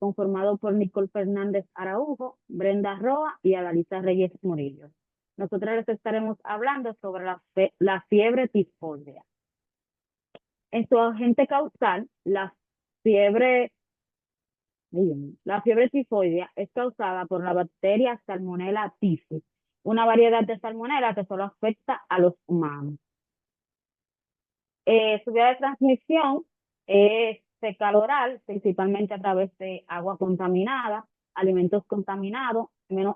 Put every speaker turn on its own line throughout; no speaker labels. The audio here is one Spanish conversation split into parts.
conformado por Nicole Fernández Araujo, Brenda Roa y Adalisa Reyes Murillo. Nosotros les estaremos hablando sobre la fiebre tifoidea. En su agente causal, fiebre, la fiebre tifoidea es causada por la bacteria Salmonella typhi, una variedad de salmonela que solo afecta a los humanos. Su vía de transmisión es fecal oral, principalmente a través de agua contaminada, alimentos contaminados,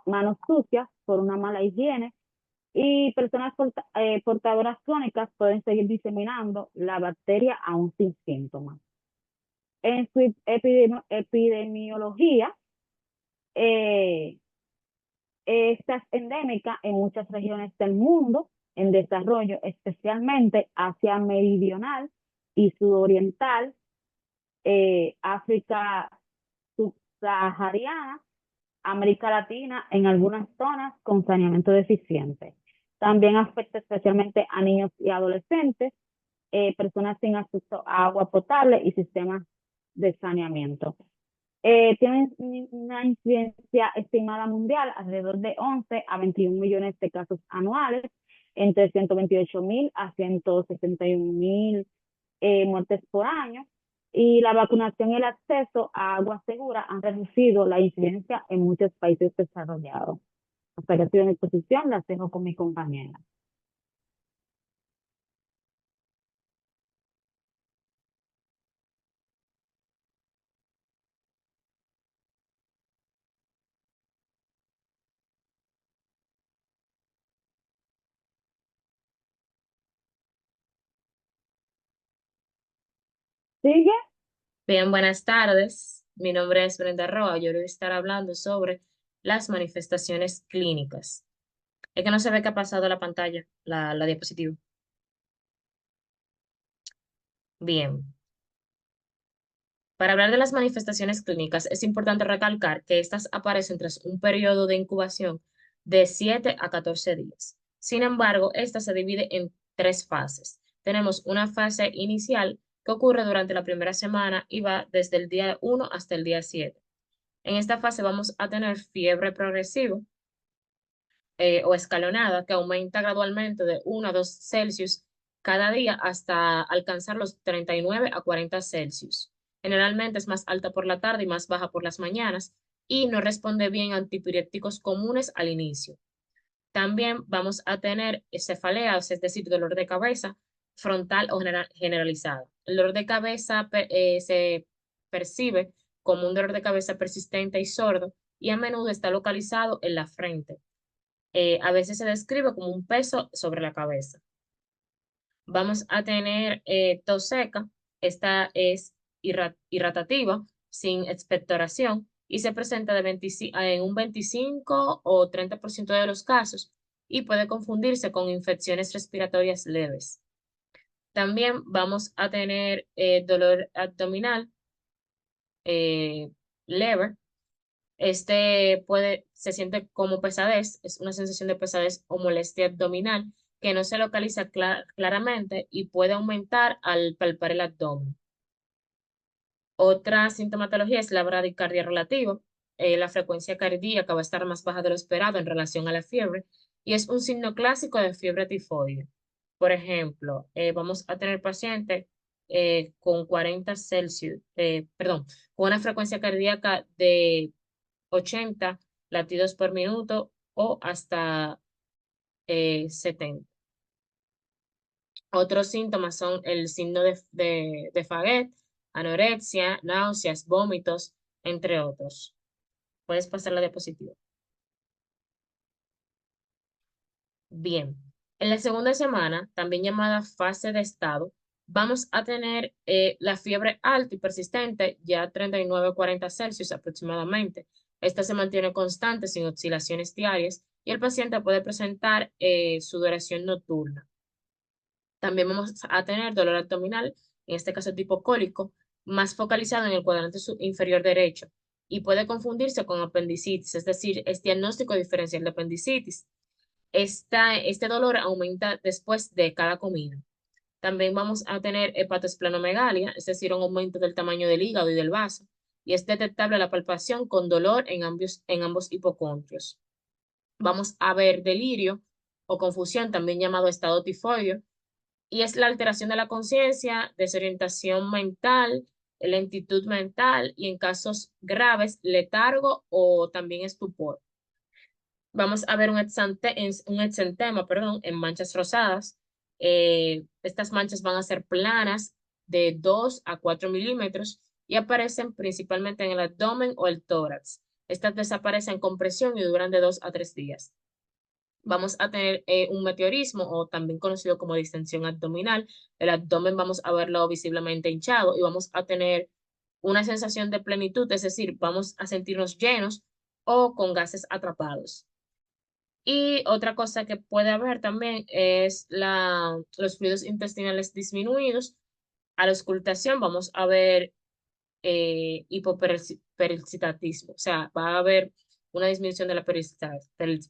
manos sucias por una mala higiene, y personas portadoras crónicas pueden seguir diseminando la bacteria aún sin síntomas. En su epidemiología, eh, esta es endémica en muchas regiones del mundo en desarrollo, especialmente Asia Meridional y Sudoriental, África subsahariana, América Latina en algunas zonas con saneamiento deficiente. También afecta especialmente a niños y adolescentes, personas sin acceso a agua potable y sistemas de saneamiento. Tienen una incidencia estimada mundial alrededor de 11 a 21 millones de casos anuales, entre 128.000 a 161.000 muertes por año, y la vacunación y el acceso a agua segura han reducido la incidencia en muchos países desarrollados. Hasta que estoy en exposición, las dejo con mi compañera. ¿Sigue?
Bien, buenas tardes. Mi nombre es Brenda Roa. Yo voy a estar hablando sobre las manifestaciones clínicas. Es que no se ve que ha pasado la pantalla, la diapositiva. Bien. Para hablar de las manifestaciones clínicas, es importante recalcar que estas aparecen tras un periodo de incubación de 7 a 14 días. Sin embargo, esta se divide en tres fases. Tenemos una fase inicial que ocurre durante la primera semana y va desde el día 1 hasta el día 7. En esta fase vamos a tener fiebre progresiva o escalonada que aumenta gradualmente de 1 a 2 Celsius cada día hasta alcanzar los 39 a 40 Celsius. Generalmente es más alta por la tarde y más baja por las mañanas y no responde bien a antipiréticos comunes al inicio. También vamos a tener cefaleas, es decir, dolor de cabeza frontal o generalizado. El dolor de cabeza se percibe como un dolor de cabeza persistente y sordo y a menudo está localizado en la frente. A veces se describe como un peso sobre la cabeza. Vamos a tener tos seca. Esta es irritativa, sin expectoración y se presenta en un 25 o 30% de los casos y puede confundirse con infecciones respiratorias leves. También vamos a tener dolor abdominal leve. Se siente como pesadez, es una sensación de pesadez o molestia abdominal que no se localiza claramente y puede aumentar al palpar el abdomen. Otra sintomatología es la bradicardia relativa. La frecuencia cardíaca va a estar más baja de lo esperado en relación a la fiebre y es un signo clásico de fiebre tifoide. Por ejemplo, vamos a tener pacientes con 40 Celsius, perdón, con una frecuencia cardíaca de 80 latidos por minuto o hasta 70. Otros síntomas son el signo de Faguet, anorexia, náuseas, vómitos, entre otros. Puedes pasar la diapositiva. Bien, en la segunda semana, también llamada fase de estado, vamos a tener la fiebre alta y persistente, ya 39-40 Celsius aproximadamente. Esta se mantiene constante sin oscilaciones diarias y el paciente puede presentar sudoración nocturna. También vamos a tener dolor abdominal, en este caso tipo cólico, más focalizado en el cuadrante inferior derecho y puede confundirse con apendicitis, es decir, es diagnóstico diferencial de apendicitis. Este dolor aumenta después de cada comida. También vamos a tener hepatoesplenomegalia, es decir, un aumento del tamaño del hígado y del vaso. y es detectable la palpación con dolor en ambos hipocondrios. Vamos a ver delirio o confusión, también llamado estado tifoideo, y es la alteración de la conciencia, desorientación mental, lentitud mental y en casos graves, letargo o también estupor. Vamos a ver un exantema, perdón, en manchas rosadas. Estas manchas van a ser planas de 2 a 4 milímetros y aparecen principalmente en el abdomen o el tórax. Estas desaparecen con presión y duran de 2 a 3 días. Vamos a tener un meteorismo o también conocido como distensión abdominal. El abdomen vamos a verlo visiblemente hinchado y vamos a tener una sensación de plenitud, es decir, vamos a sentirnos llenos o con gases atrapados. Y otra cosa que puede haber también es los fluidos intestinales disminuidos. A la auscultación vamos a ver hipoperistaltismo, o sea, va a haber una disminución de la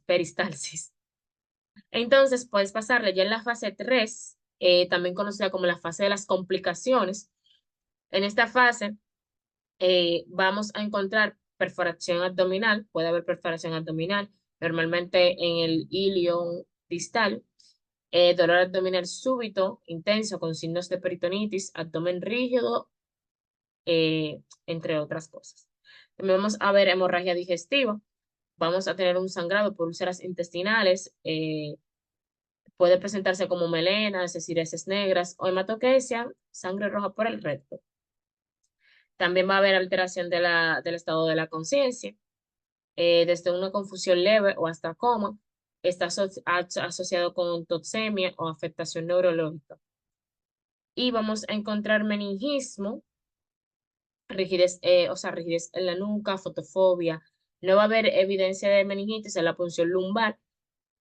peristalsis. Entonces, puedes pasarle ya en la fase 3, también conocida como la fase de las complicaciones. En esta fase vamos a encontrar perforación abdominal, puede haber perforación abdominal, normalmente en el ilion distal, dolor abdominal súbito, intenso, con signos de peritonitis, abdomen rígido, entre otras cosas. También vamos a ver hemorragia digestiva, vamos a tener un sangrado por úlceras intestinales, puede presentarse como melena, es decir, heces negras o hematoquesia, sangre roja por el recto. También va a haber alteración del estado de la conciencia, desde una confusión leve o hasta coma. Está asociado con toxemia o afectación neurológica. Y vamos a encontrar meningismo, rigidez, o sea, rigidez en la nuca, fotofobia. No va a haber evidencia de meningitis en la punción lumbar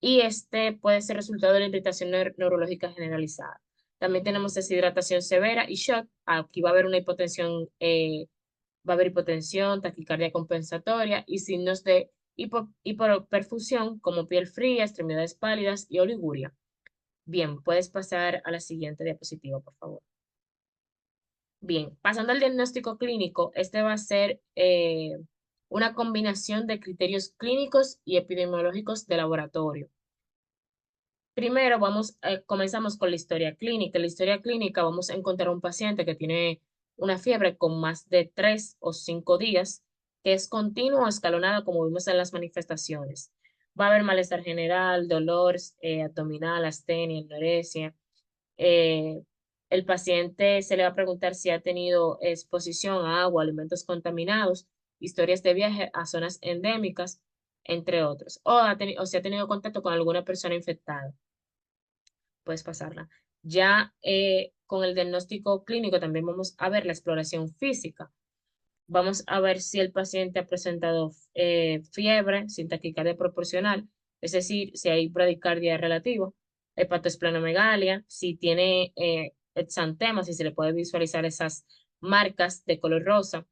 y este puede ser resultado de la irritación neurológica generalizada. También tenemos deshidratación severa y shock. Aquí va a haber una hipotensión, va a haber hipotensión, taquicardia compensatoria y signos de hipoperfusión como piel fría, extremidades pálidas y oliguria. Bien, puedes pasar a la siguiente diapositiva, por favor. Bien, pasando al diagnóstico clínico, este va a ser una combinación de criterios clínicos y epidemiológicos de laboratorio. Primero comenzamos con la historia clínica. En la historia clínica vamos a encontrar un paciente que tiene una fiebre con más de 3 o 5 días, que es continua o escalonada, como vimos en las manifestaciones. Va a haber malestar general, dolor abdominal, astenia, anorexia. Eh, el paciente se le va a preguntar si ha tenido exposición a agua, alimentos contaminados, historias de viaje a zonas endémicas, entre otros, o si ha tenido contacto con alguna persona infectada. Puedes pasarla. Ya con el diagnóstico clínico también vamos a ver la exploración física. Vamos a ver si el paciente ha presentado fiebre sin taquicardia proporcional, es decir, si hay bradicardia relativa, hepatoesplenomegalia, si tiene exantema, si se le puede visualizar esas marcas de color rosa,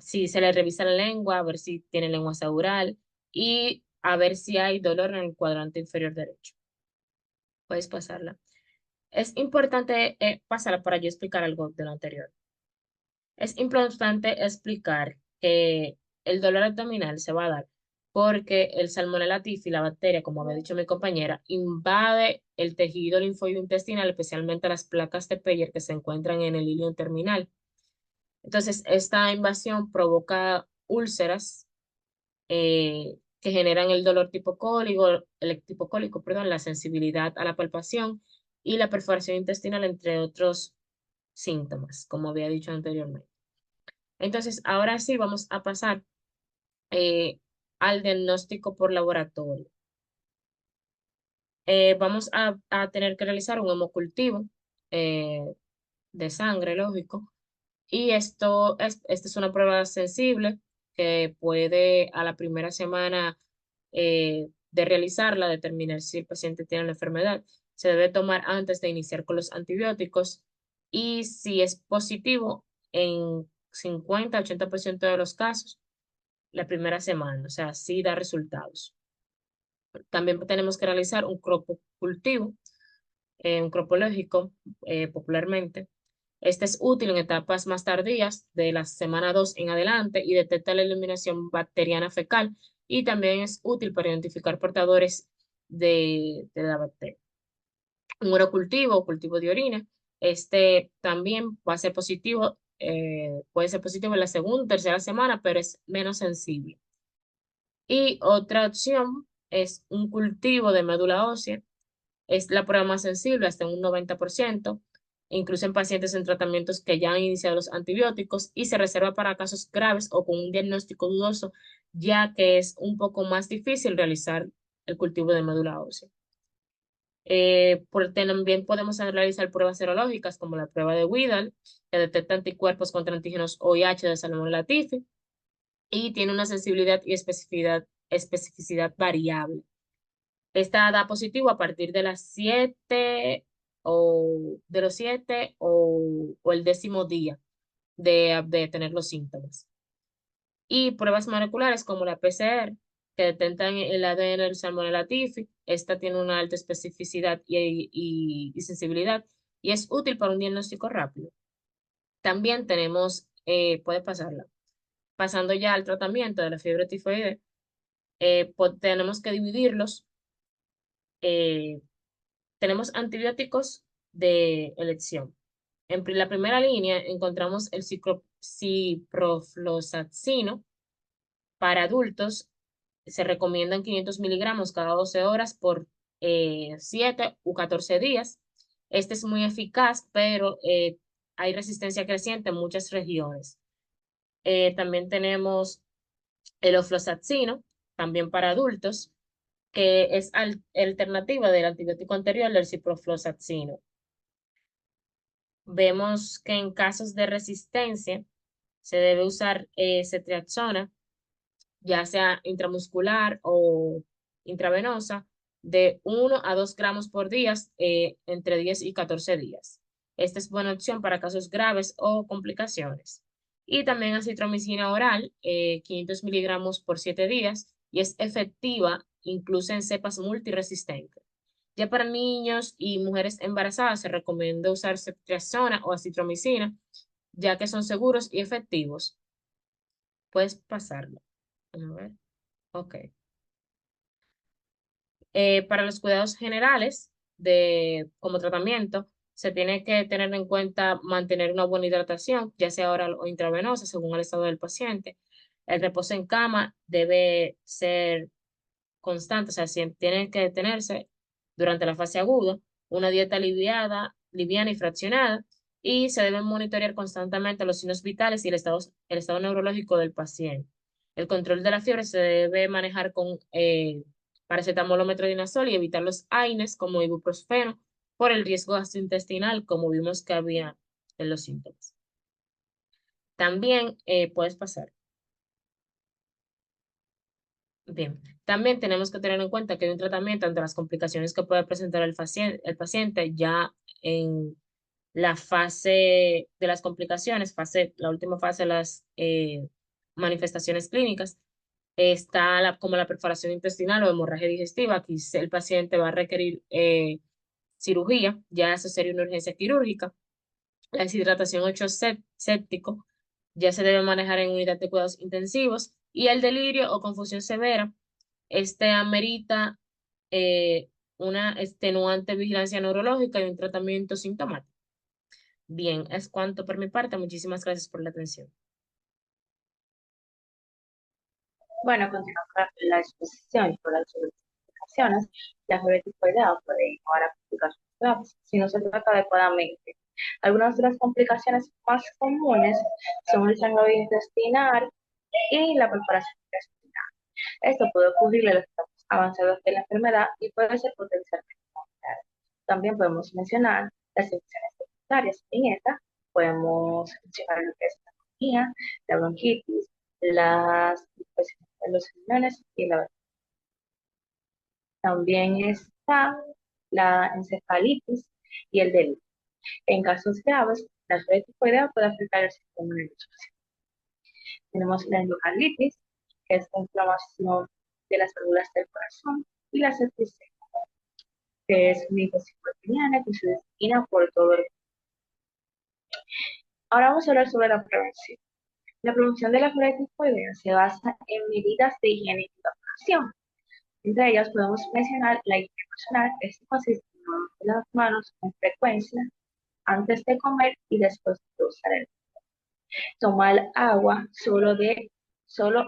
si se le revisa la lengua, a ver si tiene lengua saural y a ver si hay dolor en el cuadrante inferior derecho. Puedes pasarla. Es importante pasarla para yo explicar algo de lo anterior. Es importante explicar que el dolor abdominal se va a dar porque el Salmonella typhi, la bacteria, como había dicho mi compañera, invade el tejido linfoide intestinal, especialmente las placas de Peyer que se encuentran en el ilion terminal. Entonces, esta invasión provoca úlceras que generan el dolor tipo cólico, perdón, la sensibilidad a la palpación y la perforación intestinal, entre otros síntomas, como había dicho anteriormente. Entonces, ahora sí vamos a pasar eh, al diagnóstico por laboratorio. Vamos a tener que realizar un hemocultivo eh, de sangre, lógico, y esta es una prueba sensible que puede a la primera semana de realizarla determinar si el paciente tiene la enfermedad. Se debe tomar antes de iniciar con los antibióticos y si es positivo en 50-80% de los casos, la primera semana, o sea, sí da resultados. También tenemos que realizar un cropocultivo, un cropológico popularmente. Este es útil en etapas más tardías de la semana 2 en adelante y detecta la eliminación bacteriana fecal y también es útil para identificar portadores de la bacteria. Un urocultivo o cultivo de orina, este también va a ser positivo, puede ser positivo en la segunda o tercera semana, pero es menos sensible. Y otra opción es un cultivo de médula ósea. Es la prueba más sensible, hasta un 90%, incluso en pacientes en tratamientos que ya han iniciado los antibióticos y se reserva para casos graves o con un diagnóstico dudoso, ya que es un poco más difícil realizar el cultivo de médula ósea. También podemos realizar pruebas serológicas como la prueba de Widal, que detecta anticuerpos contra antígenos OIH de Salmonella Typhi y tiene una sensibilidad y especificidad variable. Esta da positivo a partir de las 7 o de los 7 o el 10.º día de tener los síntomas. Y pruebas moleculares como la PCR, que detectan el ADN del Salmonella Typhi. Esta tiene una alta especificidad y sensibilidad y es útil para un diagnóstico rápido. También tenemos, puede pasarla. Pasando ya al tratamiento de la fiebre tifoidea, tenemos que dividirlos. eh, Tenemos antibióticos de elección. En la primera línea encontramos el ciprofloxacino. Para adultos se recomiendan 500 miligramos cada 12 horas por 7 u 14 días. Este es muy eficaz, pero hay resistencia creciente en muchas regiones. También tenemos el ofloxacino, también para adultos, que es alternativa del antibiótico anterior, del ciprofloxacino. Vemos que en casos de resistencia se debe usar ceftriaxona, ya sea intramuscular o intravenosa, de 1 a 2 gramos por día, entre 10 y 14 días. Esta es buena opción para casos graves o complicaciones. Y también acitromicina oral, 500 miligramos por 7 días, y es efectiva incluso en cepas multiresistentes. Ya para niños y mujeres embarazadas se recomienda usar ceftriaxona o acitromicina, ya que son seguros y efectivos. Puedes pasarlo. A ver. Ok. Para los cuidados generales como tratamiento, se tiene que tener en cuenta mantener una buena hidratación, ya sea oral o intravenosa, según el estado del paciente. El reposo en cama debe ser constante, o sea, tiene que detenerse durante la fase aguda, una dieta aliviada, liviana y fraccionada, y se deben monitorear constantemente los signos vitales y el estado neurológico del paciente. El control de la fiebre se debe manejar con paracetamol o metronidazol y evitar los AINES como ibuprofeno por el riesgo gastrointestinal, como vimos que había en los síntomas. También puedes pasar. Bien, también tenemos que tener en cuenta que hay un tratamiento ante las complicaciones que puede presentar el paciente ya en la fase de las complicaciones, la última fase de las manifestaciones clínicas. Está como la perforación intestinal o hemorragia digestiva. Aquí el paciente va a requerir cirugía, ya eso sería una urgencia quirúrgica. La deshidratación o shock séptico ya se debe manejar en unidad de cuidados intensivos y el delirio o confusión severa, este amerita una extenuante vigilancia neurológica y un tratamiento sintomático. Bien, es cuanto por mi parte. Muchísimas gracias por la atención.
Bueno, continuando con la exposición y con las explicaciones, la fiebre tifoidea puede llevar a complicaciones graves si no se trata adecuadamente. Algunas de las complicaciones más comunes son el sangrado intestinal y la preparación intestinal. Esto puede ocurrir en los etapas avanzados de la enfermedad y puede ser potencialmente mortal. También podemos mencionar las infecciones secundarias. En esta podemos mencionar lo que es la neumonía, la bronquitis, las infecciones de los riñones y la también está la encefalitis y el delito. En casos graves, la fiebre tifoidea puede afectar el sistema nervioso. Tenemos la endocarditis, que es la inflamación de las células del corazón, y la septicemia, que es una infección bacteriana que se disemina por todo el cuerpo. Ahora vamos a hablar sobre la prevención. La prevención de la fiebre tifoidea se basa en medidas de higiene y vacunación. Entre ellas podemos mencionar la higiene personal, que esto consiste en lavarse las manos con frecuencia antes de comer y después de usar el tomar agua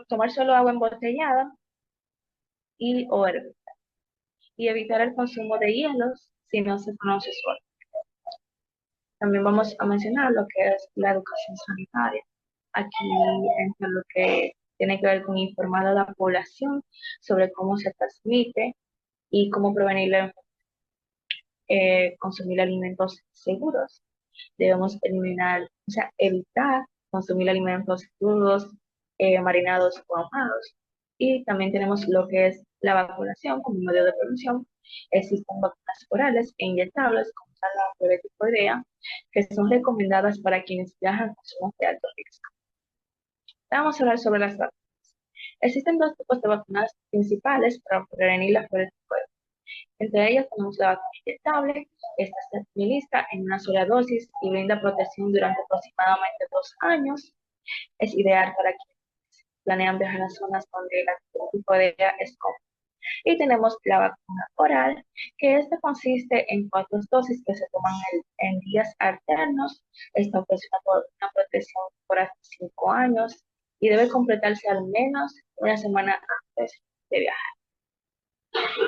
tomar solo agua embotellada y o hervir, y evitar el consumo de hielos si no se conoce su origen. También vamos a mencionar lo que es la educación sanitaria. Aquí entra lo que tiene que ver con informar a la población sobre cómo se transmite y cómo prevenirla, consumir alimentos seguros. Debemos eliminar, o sea, evitar consumir alimentos crudos, marinados o ahumados. Y también tenemos lo que es la vacunación como medio de prevención. Existen vacunas orales e inyectables, como la fiebre tifoidea, que son recomendadas para quienes viajan con zonas de alto riesgo. Vamos a hablar sobre las vacunas. Existen dos tipos de vacunas principales para prevenir la fiebre tifoidea. Entre ellas tenemos la vacuna inyectable. Esta se administra en una sola dosis y brinda protección durante aproximadamente 2 años. Es ideal para quienes planean viajar a zonas donde la tifoidea es común. Y tenemos la vacuna oral, que esta consiste en 4 dosis que se toman en días alternos. Esta ofrece una protección por hasta 5 años y debe completarse al menos una semana antes de viajar.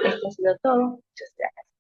Esto ha sido todo. Muchas gracias.